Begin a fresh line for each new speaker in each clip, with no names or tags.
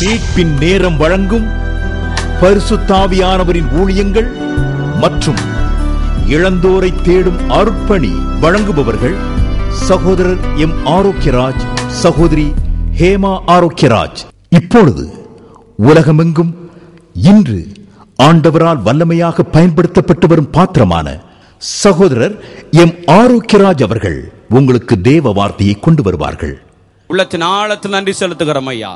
மீட்பின் நேரம் வழங்கும் பரிசுத்த ஆவியானவரின் ஊழியங்கள் மற்றும் இளந்தோரை தேடும் அர்ப்பணி வழங்குபவர்கள் சகோதரர் எம் ஆரோக்கியராஜ், சகோதரி ஹேமா ஆரோக்கியராஜ். இப்பொழுது உலகமெங்கும் இன்று ஆண்டவரால் வல்லமையாக பயன்படுத்தப்பட்டு வரும் பாத்திரமான சகோதரர் எம் ஆரோக்கியராஜ் அவர்கள் உங்களுக்கு தேவ வார்த்தையை கொண்டு வருவார்கள்.
உள்ளத்தின் ஆழத்தில் நன்றி செலுத்துகிறோம் ஐயா.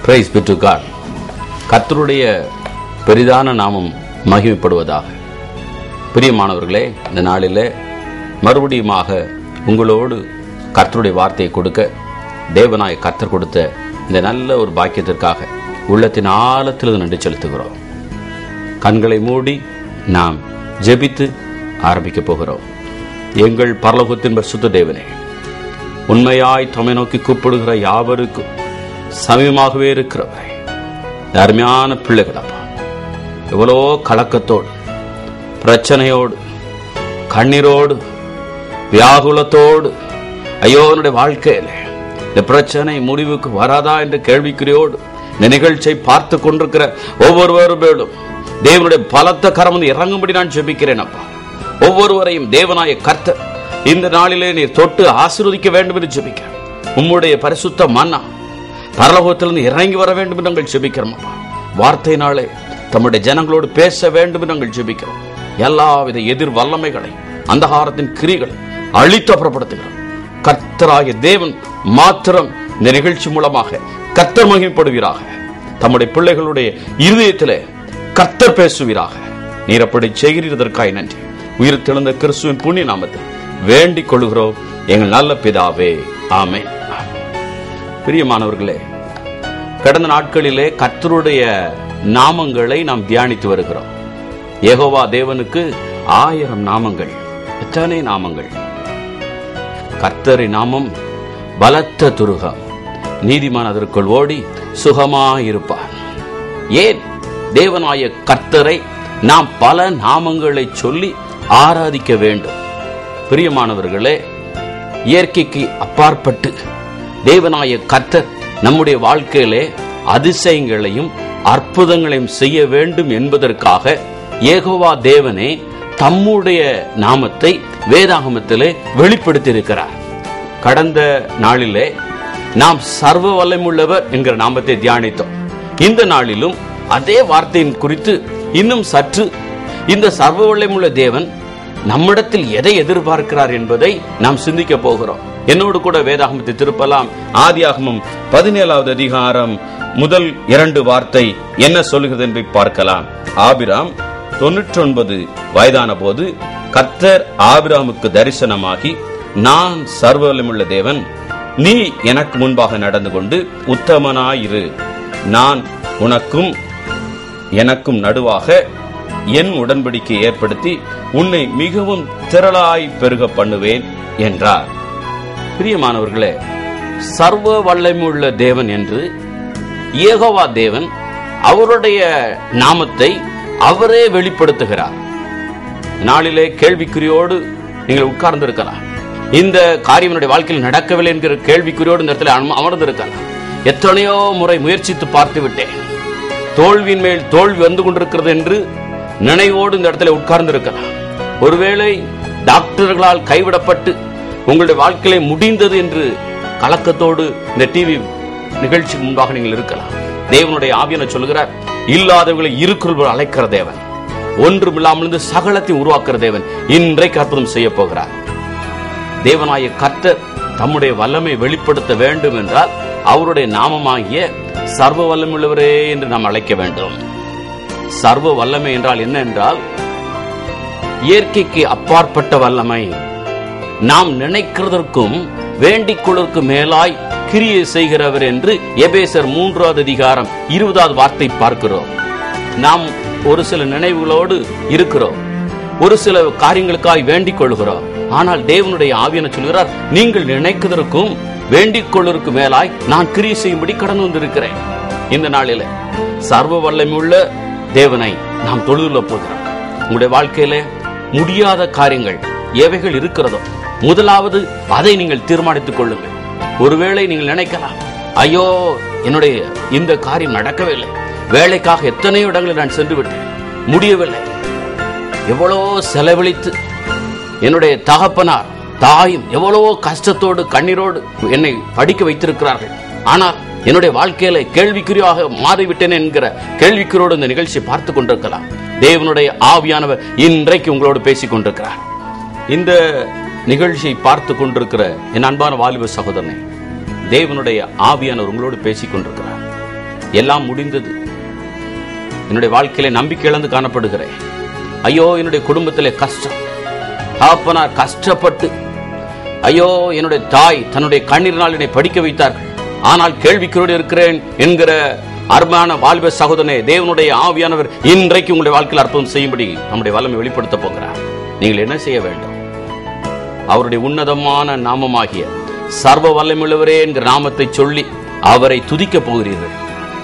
Praise be to God. கர்த்தருடைய பெரிதான நாமம் மகிமைப்படுவதாக. பிரியமானவர்களே, இந்த நாளிலே மறுபடியுமாக உங்களோடு கர்த்தருடைய வார்த்தையை கொடுக்க தேவனாய் கர்த்தர் கொடுத்த இந்த நல்ல ஒரு பாக்கியத்திற்காக உள்ளத்தின் ஆழத்தில் நன்றி செலுத்துகிறோம். கண்களை மூடி நாம் ஜெபித்து ஆரம்பிக்க போகிறோம். எங்கள் பரலோகத்தின் பரிசுத்த தேவனே, உண்மையாய் தம்மை நோக்கி கூப்பிடுகிற யாவருக்கும் சமீபமாகவே இருக்கிறவரே, அருமையான பிள்ளைகளப்பா, எவ்வளோ கலக்கத்தோடு, பிரச்சனையோடு, கண்ணீரோடு, வியாகுலத்தோடு, ஐயோ என்னுடைய வாழ்க்கையில இந்த பிரச்சனை முடிவுக்கு வராதா என்ற கேள்விக்குறியோடு இந்த நிகழ்ச்சியை பார்த்து கொண்டிருக்கிற ஒவ்வொருவரும் மேலும் தேவனுடைய பலத்த கரம் வந்து இறங்கும்படி நான் ஜெபிக்கிறேன் அப்பா. ஒவ்வொருவரையும் தேவனாய கர்த்தர் இந்த நாளிலே நீர் தொட்டு ஆசீர்வதிக்க வேண்டும் என்று ஜெபிக்கிறேன். உம்முடைய பரிசுத்த மன்னா பரலோகத்திலிருந்து இறங்கி வர வேண்டும் என்று நாங்கள் ஜெபிக்கிறோம் அப்பா. வார்த்தையினாலே தம்முடைய ஜனங்களோடு பேச வேண்டும் என்று நாங்கள் ஜெபிக்கிறோம். எல்லாவித எதிர் வல்லமைகளை, அந்தகாரத்தின் கிரிகளை அழித்து அப்புறப்படுத்துகிறோம். கர்த்தராகிய தேவன் மாத்திரம் இந்த நிகழ்ச்சி மூலமாக கர்த்தர் மகிமைப்படுவீராக. தம்முடைய பிள்ளைகளுடைய இருதயத்திலே கர்த்தர் பேசுவீராக. நீர் அப்படி செய்கிறதற்காய் நன்றி. உயிர் தெழுந்த கிறிஸ்துவின் புண்ணிய நாமத்தில் வேண்டிக் கொள்கிறோம் எங்கள் நல்ல பிதாவே, ஆமென். பிரியமானவர்களே, கடந்த நாட்களிலே கர்த்தருடைய நாமங்களை நாம் தியானித்து வருகிறோம். யெகோவா தேவனுக்கு 1000 நாமங்கள். எத்தனை நாமங்கள்! கர்த்தரின் நாமம் பலத்த துருகம், நீதிமான் அதற்குள் ஓடி சுகமாயிருப்பார். ஏன் தேவனாய கர்த்தரை நாம் பல நாமங்களை சொல்லி ஆராதிக்க வேண்டும்? பிரியமானவர்களே, இயற்கைக்கு அப்பாற்பட்டு தேவனாய கர்த்தர் நம்முடைய வாழ்க்கையிலே அதிசயங்களையும் அற்புதங்களையும் செய்ய வேண்டும் என்பதற்காக யெகோவா தேவனே தம்முடைய நாமத்தை வேதாகமத்திலே வெளிப்படுத்தி இருக்கிறார். கடந்த நாளிலே நாம் சர்வ வல்லமையுள்ளவர் என்கிற நாமத்தை தியானித்தோம். இந்த நாளிலும் அதே வார்த்தையின் குறித்து இன்னும் சற்று இந்த சர்வ வல்லமையுள்ள தேவன் நம்மிடத்தில் எதை எதிர்பார்க்கிறார் என்பதை நாம் சிந்திக்க போகிறோம். என்னோடு கூட வேதாகமத்தை திருப்பலாம். ஆதியாகமம் 17வது அதிகாரம் முதல் 2 வார்த்தை என்ன சொல்லுகிறது என்பதை பார்க்கலாம். ஆபிராம் 99 வயதான போது கர்த்தர் ஆபிராமுக்கு தரிசனமாகி, நான் சர்வ வல்லமையுள்ள தேவன், நீ எனக்கு முன்பாக நடந்து கொண்டு உத்தமனாயிரு, நான் உனக்கும் எனக்கும் நடுவாக என் உடன்படிக்கை ஏற்படுத்தி உன்னை மிகவும் திரளாய் பெருக பண்ணுவேன் என்றார். பிரியமானவர்களே, சர்வ வல்லமையுள்ள தேவன் என்று யெகோவா தேவன் அவருடைய நாமத்தை அவரே வெளிப்படுத்துகிறார். நாளிலே கேள்விக்குறியோடு நீங்கள் உட்கார்ந்து இருக்கலாம். இந்த காரியம் என்னுடைய வாழ்க்கையில் நடக்கவில்லை என்கிற கேள்விக்குறியோடு இந்த இடத்துல அமர்ந்திருக்கலாம். எத்தனையோ முறை முயற்சித்து பார்த்து விட்டேன், தோல்வியின் மேல் தோல்வி வந்து கொண்டிருக்கிறது என்று நினைவோடு இந்த இடத்துல உட்கார்ந்து இருக்கலாம். ஒருவேளை டாக்டர்களால் கைவிடப்பட்டு உங்களுடைய வாழ்க்கையிலே முடிந்தது என்று கலக்கத்தோடு இந்த டிவி நிகழ்ச்சி முன்பாக நீங்கள் இருக்கலாம். தேவனுடைய ஆவியான சொல்லுகிறார், இல்லாதவர்களை இருக்கிறவர்கள் அழைக்கிற தேவன், ஒன்றுமில்லாமல் இருந்து சகலத்தை உருவாக்குற தேவன் இன்றைக்கு அற்புதம் செய்ய போகிறார். தேவனாய கர்த்தர் தம்முடைய வல்லமை வெளிப்படுத்த வேண்டும் என்றால் அவருடைய நாமமாகிய சர்வ வல்லமையுள்ளவரே என்று நாம் அழைக்க வேண்டும். சர்வ வல்லமை என்றால் என்ன என்றால், இயற்கைக்கு அப்பாற்பட்ட வல்லமை. நாம் நினைக்கிறதற்கும் வேண்டிக் கொள்வதற்கு மேலாய் கிரியை செய்கிறவர் என்று எபேசர் 3வது அதிகாரம் 20வது வார்த்தை பார்க்கிறோம். நாம் ஒரு சில நினைவுகளோடு இருக்கிறோம், ஒரு சில காரியங்களுக்காய் வேண்டிக் கொள்கிறோம். ஆனால் தேவனுடைய ஆவியான சொல்கிறார், நீங்கள் நினைக்கிறதற்கும் வேண்டிக் கொள்வதற்கு மேலாய் நான் கிரியை செய்யும்படி கடந்து வந்திருக்கிறேன். இந்த நாளில சர்வ வல்லமையுள்ள தேவனை நாம் தொழுதுள்ள போகிறோம். உங்களுடைய வாழ்க்கையில முடியாத காரியங்கள் எவைகள் இருக்கிறதோ முதலாவது அதை நீங்கள் தீர்மானித்துக் கொள்ளுங்கள். ஒருவேளை நீங்கள் நினைக்கலாம், ஐயோ என்னுடைய இந்த காரியம் நடக்கவே இல்லை. வேலைக்காக எத்தனையோ இடங்களில் நான் சென்று விட்டேன், முடியவில்லை. எவ்வளவோ செலவழித்து என்னுடைய தகப்பனார் தாயும் எவ்வளவோ கஷ்டத்தோடு கண்ணீரோடு என்னை படிக்க வைத்திருக்கிறார்கள். ஆனால் என்னுடைய வாழ்க்கையில கேள்விக்குறியாக மாறிவிட்டேன் என்கிற கேள்விக்குறியோடு இந்த நிகழ்ச்சியை பார்த்து கொண்டிருக்கலாம். தேவனுடைய ஆவியானவர் இன்றைக்கு உங்களோடு பேசிக் கொண்டிருக்கிறார். இந்த நிகழ்ச்சியை பார்த்து கொண்டிருக்கிற என் அன்பான வாலிப சகோதரனே, தேவனுடைய ஆவியானவர் உங்களோடு பேசிக் கொண்டிருக்கிறார். எல்லாம் முடிந்தது, என்னுடைய வாழ்க்கையில நம்பிக்கை இழந்து காணப்படுகிறேன். ஐயோ, என்னுடைய குடும்பத்திலே கஷ்டம், தகப்பனார் கஷ்டப்பட்டு, ஐயோ என்னுடைய தாய் தன்னுடைய கண்ணீரினால் என்னை படிக்க வைத்தார்கள், ஆனால் கேள்விக்குறியோடு இருக்கிறேன் என்கிற அருமையான வாலிப சகோதரனே, தேவனுடைய ஆவியானவர் இன்றைக்கு உங்களுடைய வாழ்க்கையில் அற்புதம் செய்யும்படி நம்முடைய வல்லமை வெளிப்படுத்த போகிறார். நீங்கள் என்ன செய்ய வேண்டும்? அவருடைய உன்னதமான நாமமாகிய சர்வ வல்லமையுள்ளவரே என்கிற நாமத்தை சொல்லி அவரை துதிக்க போகிறீர்கள்.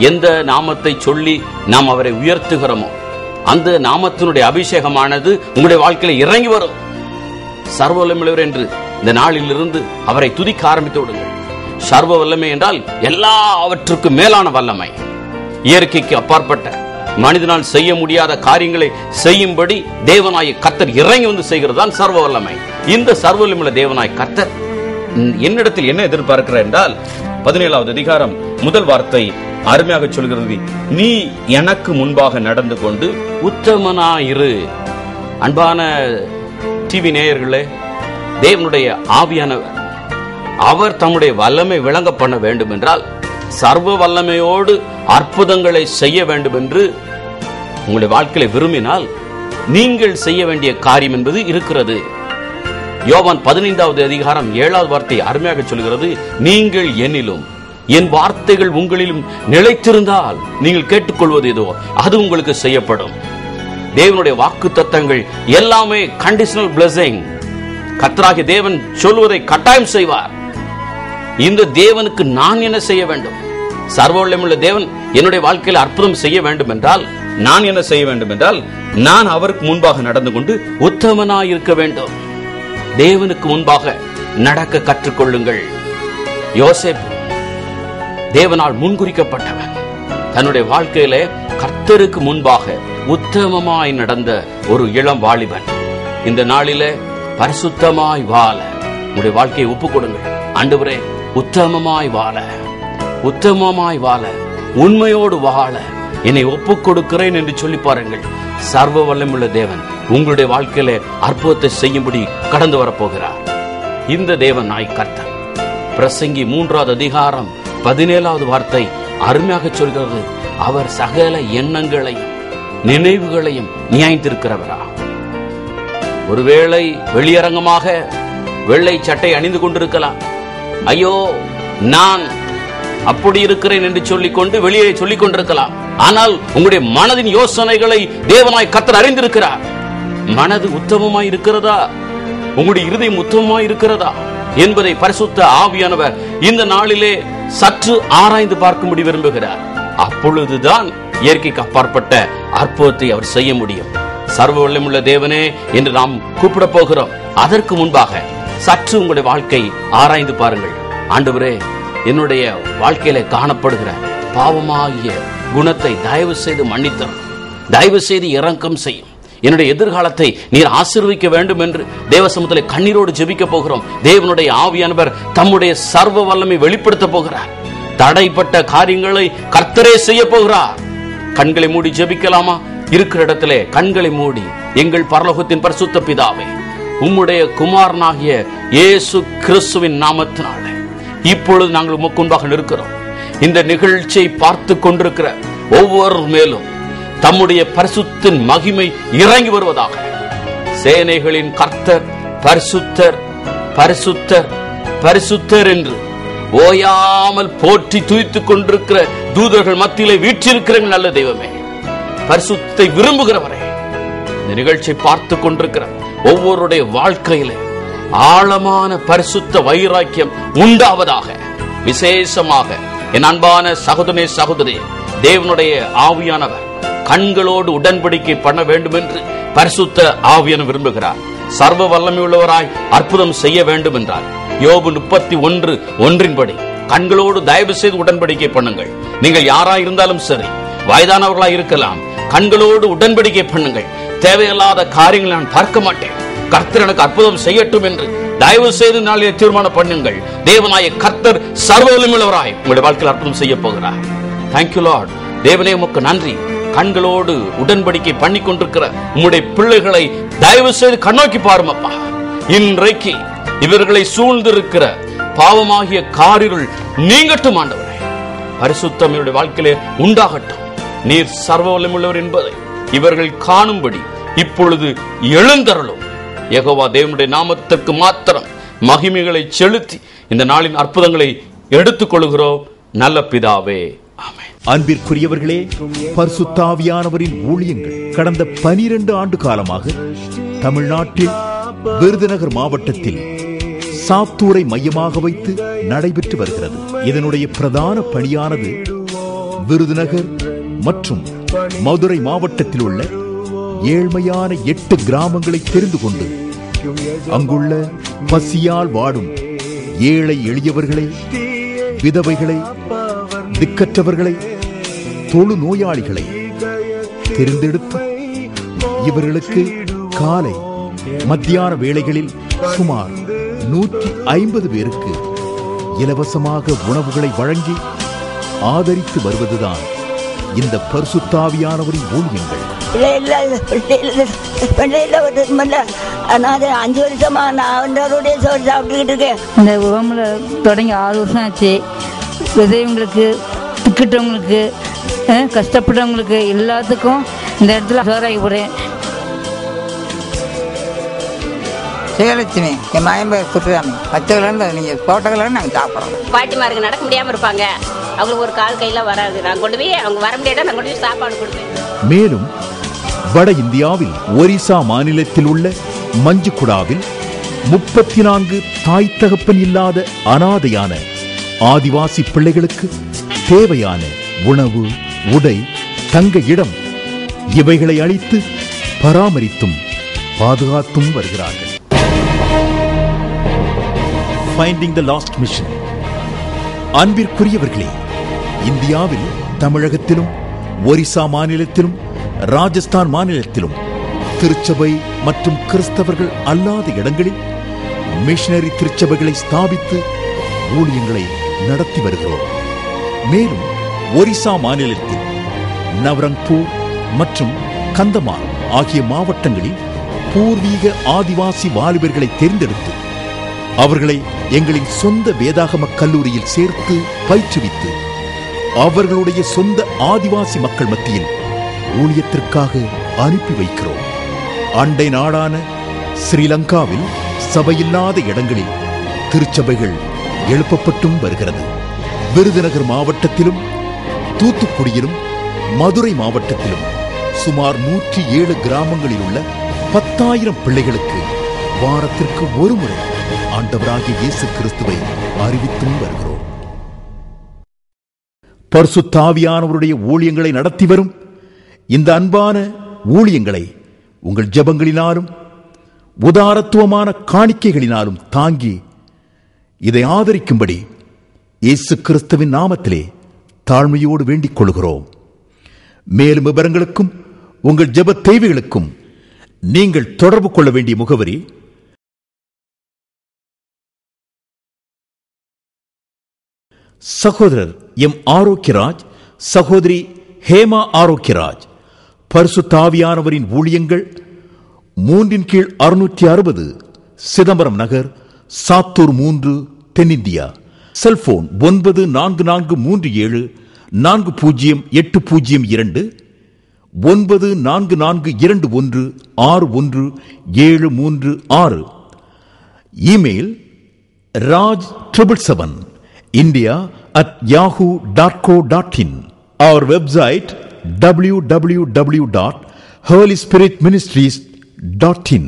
எந்த நாமத்தை சொல்லி நாம் அவரை உயர்த்துகிறோமோ அந்த நாமத்தினுடைய அபிஷேகமானது உங்களுடைய வாழ்க்கையில் இறங்கி வரும். சர்வ வல்லமையுள்ளவர் என்று இந்த நாளில் இருந்து அவரை துதிக்க ஆரம்பித்து விடுங்கள். சர்வ வல்லமை என்றால் எல்லாவற்றுக்கும் மேலான வல்லமை, இயற்கைக்கு அப்பாற்பட்ட மனிதனால் செய்ய முடியாத காரியங்களை செய்யும்படி தேவனாய கர்த்தர் இறங்கி வந்து செய்கிறதான் சர்வ வல்லமை. இந்த சர்வ வல்லமையுள்ள தேவனாய கர்த்தர் என்னிடத்தில் என்ன எதிர்பார்க்கிறார் என்றால் 17வது அதிகாரம் முதல் வார்த்தை அருமையாக சொல்கிறது, நீ எனக்கு முன்பாக நடந்து கொண்டு உத்தமனாயிரு. அன்பான டிவி நேயர்களே, தேவனுடைய ஆவியானவர் அவர் தம்முடைய வல்லமை விளங்க பண்ண வேண்டும் என்றால் சர்வ வல்லமையோடு அற்புதங்களை செய்ய வேண்டும் என்று உங்களுடைய வாழ்க்கையை விரும்பினால் நீங்கள் செய்ய வேண்டிய காரியம் என்பது இருக்கிறது. யோவான் 15வது அதிகாரம் 7வது வார்த்தை அருமையாக சொல்கிறது, நீங்கள் என்னிலும் என் வார்த்தைகள் உங்களிலும் நிலைத்திருந்தால் நீங்கள் கேட்டுக்கொள்வது ஏதோ அது உங்களுக்கு செய்யப்படும். தேவனுடைய வாக்கு தத்தங்கள் எல்லாமே கண்டிஷனல் பிளெஸிங். கர்த்தராகிய தேவன் சொல்வதை கட்டாயம் செய்வார். இந்த தேவனுக்கு நான் என்ன செய்ய வேண்டும்? சர்வ வல்லமையுள்ள தேவன் என்னுடைய வாழ்க்கையில் அற்புதம் செய்ய வேண்டும் என்றால் நான் என்ன செய்ய வேண்டும் என்றால் நான் அவருக்கு முன்பாக நடந்து கொண்டு உத்தமனாய் இருக்க வேண்டும். தேவனுக்கு முன்பாக நடக்க கற்றுக்கொள்ளுங்கள். யோசேப்பு தேவனால் முன்குறிக்கப்பட்டவன். தன்னுடைய வாழ்க்கையிலே கர்த்தருக்கு முன்பாக உத்தமமாய் நடந்த ஒரு இளம் வாலிபன். இந்த நாளிலே பரிசுத்தமாய் வாழ உங்களுடைய வாழ்க்கையை ஒப்புக் கொடுங்கள். ஆண்டவரே, உத்தமமாய் வாழ, உத்தமமாய் வாழ, உண்மையோடு வாழ என்னை ஒப்புக் கொடுக்கிறேன் என்று சொல்லி பாருங்கள். சர்வ வல்லமையுள்ள தேவன் உங்களுடைய வாழ்க்கையில அற்புதத்தை செய்யும்படி கடந்து வரப்போகிறார். இந்த தேவன் நாய் கர்த்தர். பிரசங்கி 3வது அதிகாரம் 17வது வார்த்தை அருமையாக சொல்கிறது, அவர் சகல எண்ணங்களையும் நினைவுகளையும் நியாயத்திருக்கிறவரா. ஒருவேளை வெளியரங்கமாக வெள்ளை சட்டை அணிந்து கொண்டிருக்கலாம். ஐயோ, நான் அப்படி இருக்கிறேன் என்று சொல்லிக்கொண்டு வெளியே சொல்லிக் கொண்டிருக்கலாம். ஆனால் உங்களுடைய மனதின் யோசனைகளை தேவனாய் கர்த்தர் அறிந்திருக்கிறார். மனது உத்தமமாய் இருக்கிறதா? உங்களுடைய இருதயம் உத்தமமாய் இருக்கிறதா என்பதை பரிசுத்த ஆவியானவர் இந்த நாளிலே சற்று ஆராய்ந்து பார்க்கும்படி விரும்புகிறார். அப்பொழுதுதான் இயற்கைக்கு அப்பாற்பட்ட அற்புதத்தை அவர் செய்ய முடியும். சர்வ வல்லமையுள்ள தேவனே என்று நாம் கூப்பிட போகிறோம். அதற்கு முன்பாக சற்று உங்களுடைய வாழ்க்கை ஆராய்ந்து பாருங்கள். ஆண்டவரே, என்னுடைய வாழ்க்கையில காணப்படுகிற பாவமாகிய குணத்தை தயவு செய்து மன்னித்தரும், தயவு செய்து இரக்கம் செய்யும். என்னுடைய எதிர்காலத்தை நீர் ஆசீர்வதிக்க வேண்டும் என்று தேவசமூகத்திலே கண்ணீரோடு ஜெபிக்க போகிறோம். தேவனுடைய ஆவியானவர் தம்முடைய சர்வ வல்லமை வெளிப்படுத்த போகிறார். தடைப்பட்ட காரியங்களை கர்த்தரே செய்ய போகிறார். கண்களை மூடி ஜெபிக்கலாமா? இருக்கிற இடத்திலே கண்களை மூடி, எங்கள் பரலோகத்தின் பரிசுத்த பிதாவே, உம்முடைய குமாரனாகிய இயேசு கிறிஸ்துவின் நாமத்தினாலே இப்பொழுது நாங்கள் உமக்கு முன்பாக நிற்கிறோம். இந்த நிகழ்ச்சியை பார்த்து கொண்டிருக்கிற ஒவ்வொரு மேலும் தம்முடைய பரிசுத்தின் மகிமை இறங்கி வருவதாக. சேனைகளின் கர்த்தர் பரிசுத்தர், பரிசுத்தர், பரிசுத்தர் என்று ஓயாமல் போற்றி துதித்துக் கொண்டிருக்கிற தூதர்கள் மத்தியிலே வீற்றிருக்கிற நல்ல தெய்வமே, பரிசுத்தை விரும்புகிறவரே, இந்த நிகழ்ச்சியை பார்த்து கொண்டிருக்கிற ஒவ்வொருடைய வாழ்க்கையிலே ஆழமான பரிசுத்த வைராக்கியம் உண்டாவதாக. விசேஷமாக என் அன்பான சகோதரனே, சகோதரி, தேவனுடைய ஆவியானவர் கண்களோடு உடன்படிக்கை பண்ண வேண்டும் என்று பரிசுத்த ஆவியானவர் விரும்புகிறார். சர்வ வல்லமையுள்ளவராய் அற்புதம் செய்ய வேண்டும் என்றார். யோபு 31:1 படி கண்களோடு தயவு செய்து உடன்படிக்கை பண்ணுங்கள். நீங்கள் யாரா இருந்தாலும் சரி, வயதானவர்களா இருக்கலாம், கண்களோடு உடன்படிக்கை பண்ணுங்கள். தேவையில்லாத காரியங்களை நான் பார்க்க மாட்டேன், கர்த்தர் எனக்கு அற்புதம் செய்யட்டும் என்று தயவு செய்து நாளிலே தீர்மானம் பண்ணுங்கள். தேவனாய கர்த்தர் சர்வ வல்லமையுள்ளவராய் உங்களுடைய வாழ்க்கையில் அற்புதம் செய்ய போகிறார். Thank you Lord. தேவனே உமக்கு நன்றி. கண்களோடு உடன்படிக்கை பண்ணி கொண்டிருக்கிற உம்முடைய பிள்ளைகளை தயவு செய்து கண்ணோக்கி பாருமப்பா. இன்றைக்கு இவர்களை சூழ்ந்திருக்கிற பாவமாகிய காரிருள் நீங்கட்டும் ஆண்டவரே. பரிசுத்தம் இவருடைய வாழ்க்கையிலே உண்டாகட்டும். நீர் சர்வ வல்லமையுள்ளவர் என்பதை இவர்கள் காணும்படி இப்பொழுது எழுந்தருளும். யெகோவா தேவனுடைய நாமத்திற்கு மாத்திரம் மகிமைகளை செலுத்தி இந்த நாளின் அற்புதங்களை எடுத்துக் கொள்கிறோம் நல்ல பிதாவே, ஆமென்.
அன்பிற்குரியவர்களே, பரிசுத்த ஆவியானவரின் ஊழியங்கள் கடந்த 12 ஆண்டு காலமாக தமிழ்நாட்டில் விருதுநகர் மாவட்டத்தில் சாத்தூரை மையமாக வைத்து நடைபெற்று வருகிறது. இதனுடைய பிரதான பணியானது விருதுநகர் மற்றும் மதுரை மாவட்டத்தில் உள்ள ஏழ்மையான 8 கிராமங்களை தெரிந்து கொண்டு அங்குள்ள பசியால் வாடும் ஏழை எளியவர்களை, விதவைகளை, திக்கற்றவர்களை, தொழு நோயாளிகளை தெரிந்தெடுத்து இவர்களுக்கு காலை மத்தியான வேளைகளில் சுமார் 150 பேருக்கு இலவசமாக உணவுகளை வழங்கி ஆதரித்து வருவதுதான் இந்த பரிசுத்தாவியானவரின் ஊழியங்கள்.
5 வருஷமா நான் சாப்பிட்டுக்கிட்டு இருக்கேன்.
இந்த உடம்புல தொடங்கி 6 வருஷம் ஆச்சு. விதைவங்களுக்கு, திக்கிட்டவங்களுக்கு, கஷ்டப்பட்டவங்களுக்கு எல்லாத்துக்கும் இந்த இடத்துல சோறாகி போகிறேன்.
சேலட்சுமி, என் மயம் பேர் குற்றுராமி. பச்சைகள்லேருந்து நீங்கள் தோட்டங்கள்லேருந்து நாங்கள் சாப்பிட்றோம்.
பாட்டிமாருக்கு நடக்க முடியாமல் இருப்பாங்க, அவங்களுக்கு ஒரு கால் கையில் வராது. நான் கொண்டு போய் அவங்க வர முடியாத நான் கொண்டு போய் சாப்பாடு கொடுப்பேன்.
மேலும் வட இந்தியாவில் ஒரிசா மாநிலத்தில் உள்ள மஞ்சுகுடாவில் 34 தாய் தகப்பன் இல்லாத அனாதையான ஆதிவாசி பிள்ளைகளுக்கு தேவையான உணவு, உடை, தங்க இடம் இவைகளை அளித்து பராமரித்தும் பாதுகாத்தும் வருகிறார்கள். Finding the Lost Mission. அன்பிற்குரியவர்களே, இந்தியாவில் தமிழகத்திலும் ஒரிசா மாநிலத்திலும் ராஜஸ்தான் மாநிலத்திலும் திருச்சபை மற்றும் கிறிஸ்தவர்கள் அல்லாத இடங்களில் மிஷனரி திருச்சபைகளை ஸ்தாபித்து ஊழியங்களை நடத்தி வருகிறோம். மேலும் ஒரிசா மாநிலத்தில் நவரங்பூர் மற்றும் கந்தமால் ஆகிய மாவட்டங்களில் பூர்வீக ஆதிவாசி வாலிபர்களை தேர்ந்தெடுத்து அவர்களை எங்களின் சொந்த வேதாகம கல்லூரியில் சேர்த்து பயிற்றுவித்து அவர்களுடைய சொந்த ஆதிவாசி மக்கள் மத்தியில் ஊழியத்திற்காக அனுப்பி வைக்கிறோம். அண்டை நாடான ஸ்ரீலங்காவில் சபையில்லாத இடங்களில் திருச்சபைகள் எழுப்பப்பட்டும் வருகிறது. விருதுநகர் மாவட்டத்திலும் தூத்துக்குடியிலும் மதுரை மாவட்டத்திலும் சுமார் 107 கிராமங்களில் உள்ள 10,000 பிள்ளைகளுக்கு வாரத்திற்கு ஒரு முறை ஆண்டவராகிய இயேசு கிறிஸ்துவை அறிவித்தும் வருகிறோம். பரிசுத்த ஆவியானவருடைய ஊழியங்களை நடத்தி வரும் இந்த அன்பான ஊழியங்களை உங்கள் ஜெபங்களினாலும் உதாரத்துவமான காணிக்கைகளினாலும் தாங்கி இதை ஆதரிக்கும்படி இயேசு கிறிஸ்துவின் நாமத்திலே தாழ்மையோடு வேண்டிக் கொள்கிறோம். மேலும் விவரங்களுக்கும் உங்கள் ஜெப தேவைகளுக்கும் நீங்கள் தொடர்பு கொள்ள வேண்டிய முகவரி சகோதரர் எம் ஆரோக்கியராஜ், சகோதரி ஹேமா ஆரோக்கியராஜ், பரிசுத்த ஆவியானவரின் ஊழியங்கள் 3/660 சிதம்பரம் நகர், சாத்தூர் 3, தென்னிந்தியா. Cellphone 9443740802 9442161736. Email raj777india@yahoo.co.in. Our website www.holyspiritministries.in.